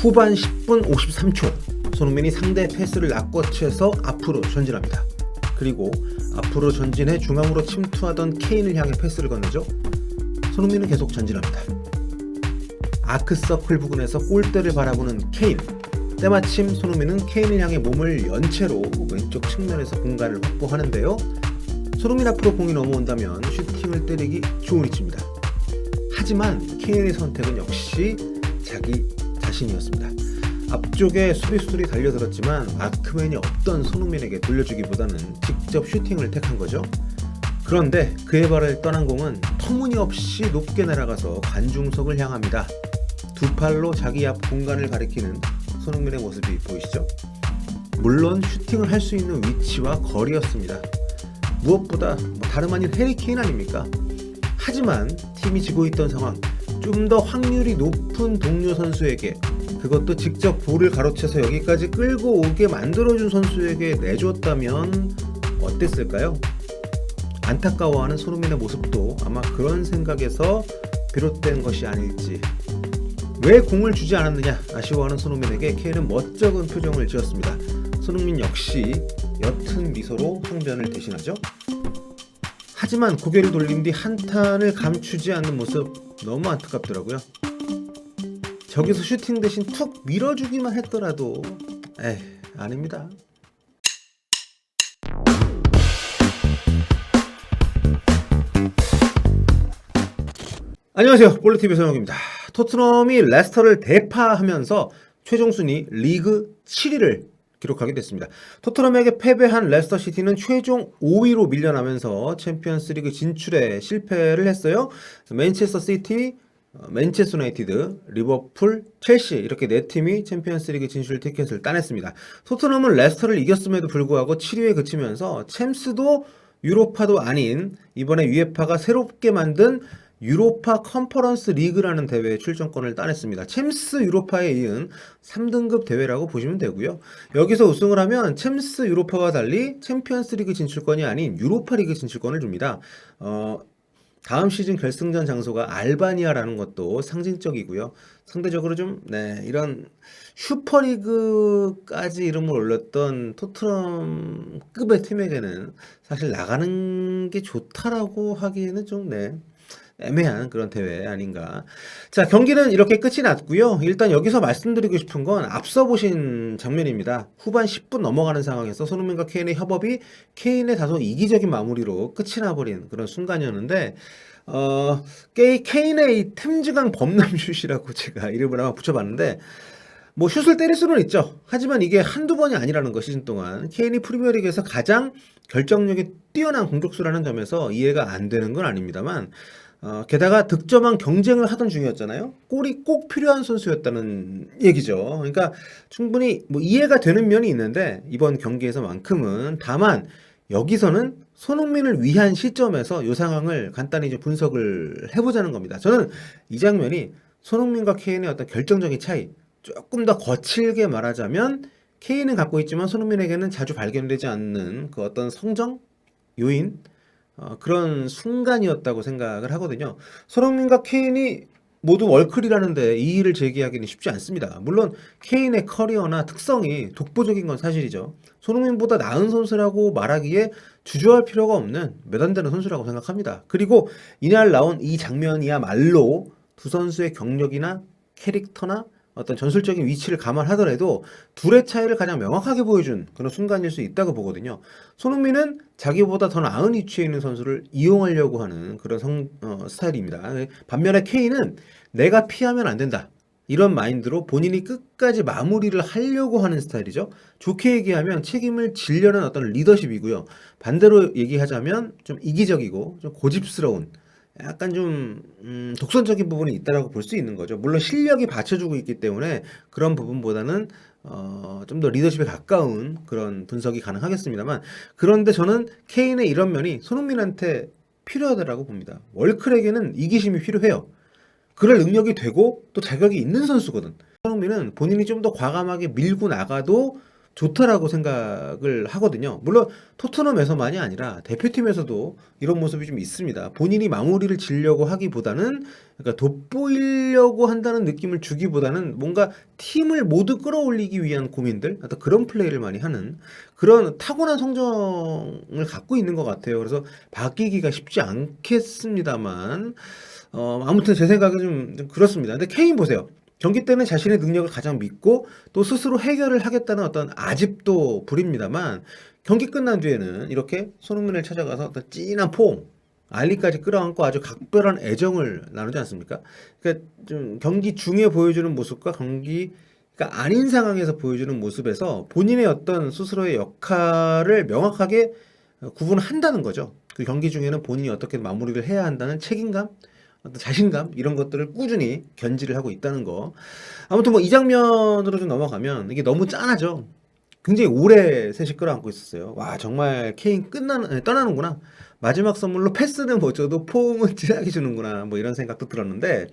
후반 10분 53초 손흥민이 상대 패스를 낚아채서 앞으로 전진합니다. 그리고 앞으로 전진해 중앙으로 침투하던 케인을 향해 패스를 건네죠. 손흥민은 계속 전진합니다. 아크서클 부근에서 골대를 바라보는 케인. 때마침 손흥민은 케인을 향해 몸을 연 채로 왼쪽 측면에서 공간을 확보하는데요. 손흥민 앞으로 공이 넘어온다면 슈팅을 때리기 좋은 위치입니다. 하지만 케인의 선택은 역시 자기 자신이었습니다. 앞쪽에 수비수들이 달려들었지만 마크맨이 없던 손흥민에게 돌려주기보다는 직접 슈팅을 택한 거죠. 그런데 그의 발을 떠난 공은 터무니없이 높게 날아가서 관중석을 향합니다. 두 팔로 자기 앞 공간을 가리키는 손흥민의 모습이 보이시죠? 물론 슈팅을 할 수 있는 위치와 거리였습니다. 무엇보다 다름 아닌 해리 케인 아닙니까? 하지만 팀이 지고 있던 상황, 좀 더 확률이 높은 동료 선수에게, 그것도 직접 볼을 가로채서 여기까지 끌고 오게 만들어준 선수에게 내줬다면 어땠을까요? 안타까워하는 손흥민의 모습도 아마 그런 생각에서 비롯된 것이 아닐지. 왜 공을 주지 않았느냐 아쉬워하는 손흥민에게 케인은 멋쩍은 표정을 지었습니다. 손흥민 역시 옅은 미소로 항변을 대신하죠. 하지만 고개를 돌린 뒤 한탄을 감추지 않는 모습 너무 안타깝더라고요. 저기서 슈팅 대신 툭 밀어주기만 했더라도 아닙니다. 안녕하세요, 볼리TV 손흥민입니다. 토트넘이 레스터를 대파하면서 최종 순위 리그 7위를 기록하게 됐습니다. 토트넘에게 패배한 레스터시티는 최종 5위로 밀려나면서 챔피언스리그 진출에 실패를 했어요. 맨체스터 시티, 맨체스터 유나이티드, 리버풀, 첼시 이렇게 네 팀이 챔피언스리그 진출 티켓을 따냈습니다. 토트넘은 레스터를 이겼음에도 불구하고 7위에 그치면서 챔스도 유로파도 아닌 이번에 UEFA가 새롭게 만든 유로파 컨퍼런스 리그라는 대회에 출전권을 따냈습니다. 챔스 유로파에 이은 3등급 대회라고 보시면 되고요. 여기서 우승을 하면 챔스 유로파와 달리 챔피언스 리그 진출권이 아닌 유로파 리그 진출권을 줍니다. 다음 시즌 결승전 장소가 알바니아라는 것도 상징적이고요. 상대적으로 좀 이런 슈퍼리그까지 이름을 올렸던 토트넘급의 팀에게는 사실 나가는 게 좋다라고 하기에는 좀 애매한 그런 대회 아닌가. 자, 경기는 이렇게 끝이 났고요. 일단 여기서 말씀드리고 싶은 건 앞서 보신 장면입니다. 후반 10분 넘어가는 상황에서 손흥민과 케인의 협업이 케인의 다소 이기적인 마무리로 끝이 나버린 그런 순간이었는데 케인의 이 템즈강 범람슛이라고 제가 이름을 아마 붙여봤는데 뭐 슛을 때릴 수는 있죠. 하지만 이게 한두 번이 아니라는 거, 시즌 동안 케인이 프리미어리그에서 가장 결정력이 뛰어난 공격수라는 점에서 이해가 안 되는 건 아닙니다만 게다가 득점왕 경쟁을 하던 중이었잖아요. 골이 꼭 필요한 선수였다는 얘기죠. 그러니까 충분히 뭐 이해가 되는 면이 있는데 이번 경기에서만큼은, 다만 여기서는 손흥민을 위한 시점에서 이 상황을 간단히 이제 분석을 해보자는 겁니다. 저는 이 장면이 손흥민과 케인의 어떤 결정적인 차이, 조금 더 거칠게 말하자면 케인은 갖고 있지만 손흥민에게는 자주 발견되지 않는 그 어떤 성정 요인, 그런 순간이었다고 생각을 하거든요. 손흥민과 케인이 모두 월클이라는데 이의를 제기하기는 쉽지 않습니다. 물론 케인의 커리어나 특성이 독보적인 건 사실이죠. 손흥민보다 나은 선수라고 말하기에 주저할 필요가 없는 몇 안 되는 선수라고 생각합니다. 그리고 이날 나온 이 장면이야말로 두 선수의 경력이나 캐릭터나 어떤 전술적인 위치를 감안하더라도 둘의 차이를 가장 명확하게 보여준 그런 순간일 수 있다고 보거든요. 손흥민은 자기보다 더 나은 위치에 있는 선수를 이용하려고 하는 그런 스타일입니다. 반면에 케인은 내가 피하면 안 된다, 이런 마인드로 본인이 끝까지 마무리를 하려고 하는 스타일이죠. 좋게 얘기하면 책임을 지려는 어떤 리더십이고요. 반대로 얘기하자면 좀 이기적이고 좀 고집스러운, 약간 좀 독선적인 부분이 있다라고 볼 수 있는 거죠. 물론 실력이 받쳐주고 있기 때문에 그런 부분보다는 좀 더 리더십에 가까운 그런 분석이 가능하겠습니다만, 그런데 저는 케인의 이런 면이 손흥민한테 필요하다라고 봅니다. 월클에게는 이기심이 필요해요. 그럴 능력이 되고 또 자격이 있는 선수거든. 손흥민은 본인이 좀 더 과감하게 밀고 나가도 좋다라고 생각을 하거든요. 물론 토트넘에서만이 아니라 대표팀에서도 이런 모습이 좀 있습니다. 본인이 마무리를 지려고 하기보다는 그러니까 돋보이려고 한다는 느낌을 주기보다는 뭔가 팀을 모두 끌어올리기 위한 고민들, 어떤 그런 플레이를 많이 하는 그런 타고난 성정을 갖고 있는 것 같아요. 그래서 바뀌기가 쉽지 않겠습니다만, 아무튼 제 생각은 좀 그렇습니다. 근데 케인 보세요. 경기 때는 자신의 능력을 가장 믿고 또 스스로 해결을 하겠다는 어떤 아집도 부립니다만, 경기 끝난 뒤에는 이렇게 손흥민을 찾아가서 어떤 찐한 포옹, 알리까지 끌어안고 아주 각별한 애정을 나누지 않습니까? 그러니까 좀 경기 중에 보여주는 모습과 경기가 아닌 상황에서 보여주는 모습에서 본인의 어떤 스스로의 역할을 명확하게 구분한다는 거죠. 그 경기 중에는 본인이 어떻게 마무리를 해야 한다는 책임감, 어떤 자신감 이런 것들을 꾸준히 견지를 하고 있다는 거. 아무튼 뭐 이 장면으로 좀 넘어가면 이게 너무 짠하죠. 굉장히 오래 셋이 끌어안고 있었어요. 와 정말 케인 떠나는구나. 마지막 선물로 패스는 못 줘도 포옹은 진하게 주는구나. 뭐 이런 생각도 들었는데,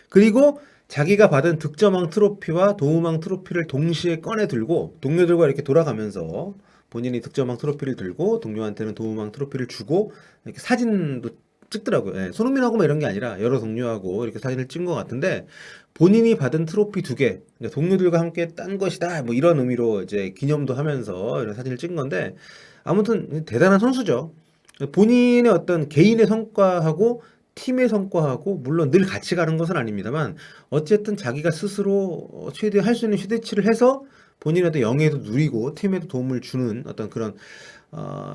그리고 자기가 받은 득점왕 트로피와 도움왕 트로피를 동시에 꺼내 들고 동료들과 이렇게 돌아가면서 본인이 득점왕 트로피를 들고 동료한테는 도움왕 트로피를 주고 이렇게 사진도 찍더라고요. 예, 손흥민하고 뭐 이런 게 아니라 여러 동료하고 이렇게 사진을 찍은 것 같은데, 본인이 받은 트로피 2개, 그러니까 동료들과 함께 딴 것이다. 뭐 이런 의미로 이제 기념도 하면서 이런 사진을 찍은 건데, 아무튼 대단한 선수죠. 본인의 어떤 개인의 성과하고 팀의 성과하고 물론 늘 같이 가는 것은 아닙니다만, 어쨌든 자기가 스스로 최대 할 수 있는 최대치를 해서 본인의 어떤 영예도 누리고 팀에도 도움을 주는 어떤 그런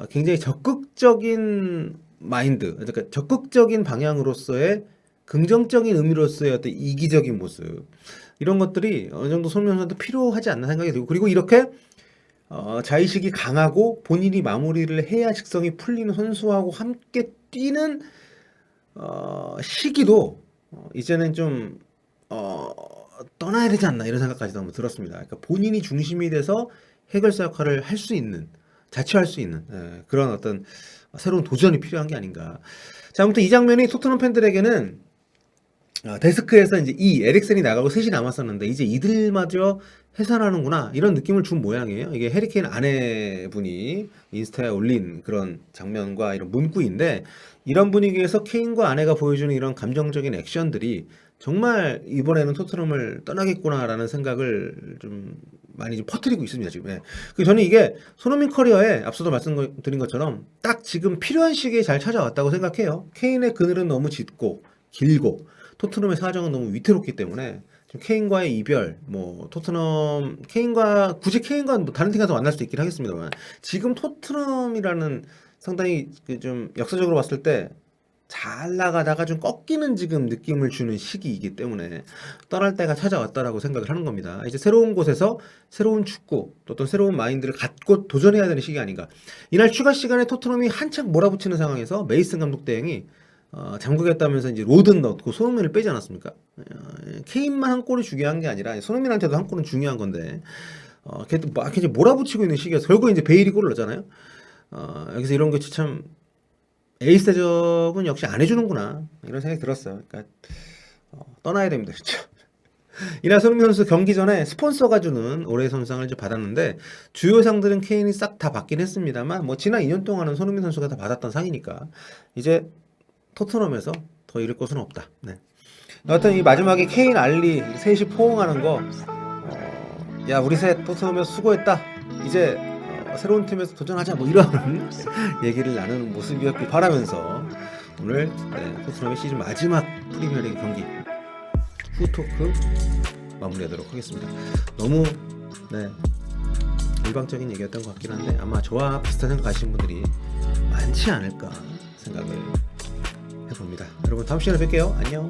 굉장히 적극적인 마인드, 그러니까 적극적인 방향으로서의 긍정적인 의미로서의 어떤 이기적인 모습, 이런 것들이 어느 정도 손흥민 선수도 필요하지 않나 생각이 들고, 그리고 이렇게 자의식이 강하고 본인이 마무리를 해야 직성이 풀리는 선수하고 함께 뛰는 시기도 이제는 좀 떠나야 되지 않나 이런 생각까지도 한번 들었습니다. 그러니까 본인이 중심이 돼서 해결사 역할을 할 수 있는, 자처할 수 있는 그런 어떤 새로운 도전이 필요한 게 아닌가. 자, 아무튼 이 장면이 토트넘 팬들에게는 데스크에서 이제 에릭센이 나가고 셋이 남았었는데 이제 이들마저 해산하는구나 이런 느낌을 준 모양이에요. 이게 해리케인 아내분이 인스타에 올린 그런 장면과 이런 문구인데, 이런 분위기에서 케인과 아내가 보여주는 이런 감정적인 액션들이 정말 이번에는 토트넘을 떠나겠구나라는 생각을 좀 많이 좀 퍼뜨리고 있습니다, 지금. 예. 저는 이게 손흥민 커리어에 앞서도 말씀드린 것처럼 딱 지금 필요한 시기에 잘 찾아왔다고 생각해요. 케인의 그늘은 너무 짙고 길고 토트넘의 사정은 너무 위태롭기 때문에 지금 케인과의 이별, 뭐 토트넘 굳이 케인과 뭐 다른 팀 가서 만날 수도 있긴 하겠습니다만, 지금 토트넘이라는 상당히 좀 역사적으로 봤을 때 잘 나가다가 좀 꺾이는 지금 느낌을 주는 시기이기 때문에 떠날 때가 찾아왔다라고 생각을 하는 겁니다. 이제 새로운 곳에서 새로운 축구, 또 어떤 새로운 마인드를 갖고 도전해야 되는 시기 아닌가. 이날 추가 시간에 토트넘이 한창 몰아붙이는 상황에서 메이슨 감독 대행이 잠그겠다면서 이제 로든 넣고 손흥민을 빼지 않았습니까? 케인만 한 골이 중요한 게 아니라 손흥민한테도 한 골은 중요한 건데, 걔도 막 이제 몰아붙이고 있는 시기여서 결국 이제 베일이 골을 넣잖아요. 여기서 이런 게 참 에이스 대접은 역시 안 해주는구나 이런 생각이 들었어요. 그러니까 떠나야 됩니다, 진짜. 이날 손흥민 선수 경기 전에 스폰서가 주는 올해의 선수상을 이제 받았는데, 주요 상들은 케인이 싹 다 받긴 했습니다만, 뭐 지난 2년 동안은 손흥민 선수가 다 받았던 상이니까 이제 토트넘에서 더 잃을 것은 없다. 네. 여하튼 이 마지막에 케인 알리 셋이 포옹하는 거, 야 우리 셋 토트넘에서 수고했다. 이제 새로운 팀에서 도전하자 뭐 이런 얘기를 나누는 모습이었길 바라면서 오늘 토트넘의 시즌 마지막 프리미어리그 경기 후토크 마무리하도록 하겠습니다. 너무 일방적인 얘기였던 것 같긴 한데 아마 저와 비슷한 생각 가시는 분들이 많지 않을까 생각을 해봅니다. 여러분 다음 시간에 뵐게요. 안녕.